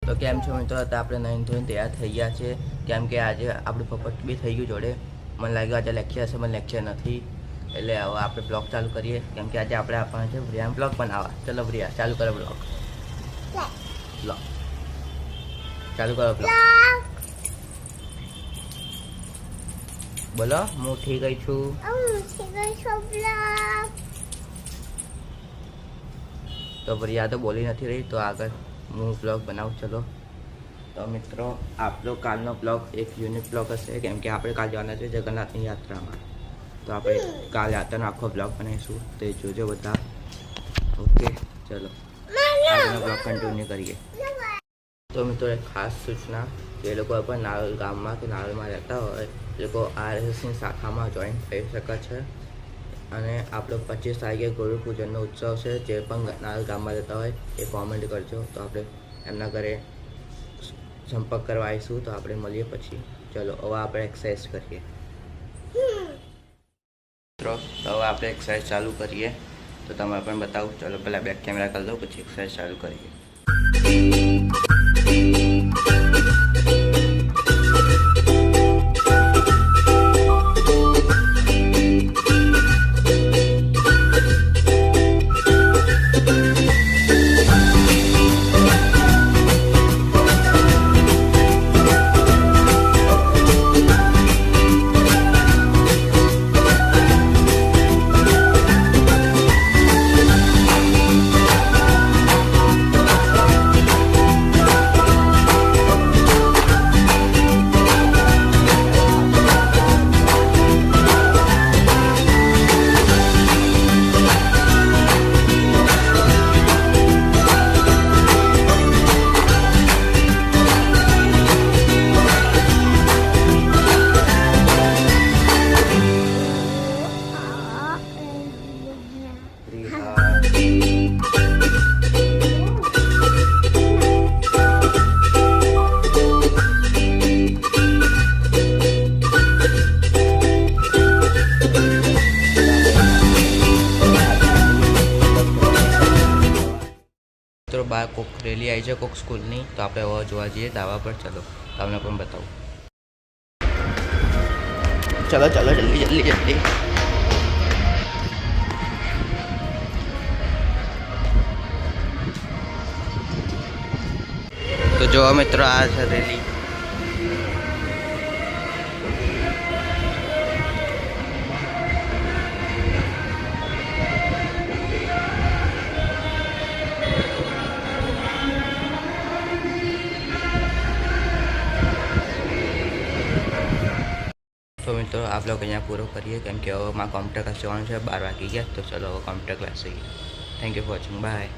તો કેમ છો મિત્રો? તો આપણે નાઈન ધોઈને તૈયાર થઈ ગયા છે, કેમ કે આજે આપણું પપટ બી થઈ ગયું જોડે. મને લાગ્યું આજે લેક્ચર હશે, મને લેક્ચર નથી, એટલે હવે આપણે બ્લોગ ચાલુ કરીએ. કેમ કે આજે આપણે આપવાના છે વ્રિયાન બ્લોગ બનાવવા. ચલો વ્રિયા ચાલુ કરો બ્લોગ. બ્લોગ ચાલુ કરો બ્લોગ. બોલો, હું ઉઠી ગઈ છું. તો વ્રિયા તો બોલી નથી રહી, તો આગળ હું બ્લોગ બનાવું. ચલો તો મિત્રો, આપણો કાલનો બ્લોગ એક યુનિક બ્લોગ હશે, કેમ કે આપણે કાલ જવાના છે જગન્નાથની યાત્રામાં. તો આપણે કાલ યાત્રાનો આખો બ્લોગ બનાવીશું, તે જોજો બધા. ઓકે ચલો આગળનો બ્લોગ કન્ટિન્યુ કરીએ. તો મિત્રો એક ખાસ સૂચના, જે લોકો પણ નારોલ ગામમાં કે નારોલમાં રહેતા હોય એ લોકો RSSની શાખામાં જોઈન થઈ શકે છે. અને આપણો 25 તારીખે ગુરુ પૂજનનો ઉત્સવ છે. જે પણ નારોલ ગામમાં રહેતા હોય એ કોમેન્ટ કરજો, તો આપણે એમના ઘરે સંપર્ક કરવા આવીશું. તો આપણે મળીએ પછી. ચલો હવે આપણે એક્સરસાઇઝ કરીએ. મિત્રો તો હવે આપણે એક્સરસાઇઝ ચાલુ કરીએ, તો તમારે પણ બતાવું. ચલો પહેલાં બેક કેમેરા કરી દઉં, પછી એક્સરસાઇઝ ચાલુ કરીએ. મિત્રો બહાર કોક રેલી આવી છે કોક સ્કૂલની, તો આપણે હવે જોવા જઈએ ધાબા પર. ચલો તમને પણ બતાવું. ચલો ચલો જલ્દી જલ્દી જલ્દી. તો જો મિત્રો આ છે રેલી. તો મિત્રો આ બ્લોગ અહીંયા પૂરો કરીએ, કેમ કે હવે મારા કોમ્પ્યુટર ક્લાસ જવાનું છે. 12 વાગી ગયા. તો ચલો હવે કોમ્પ્યુટર ક્લાસ જઈએ. Thank you for watching. By.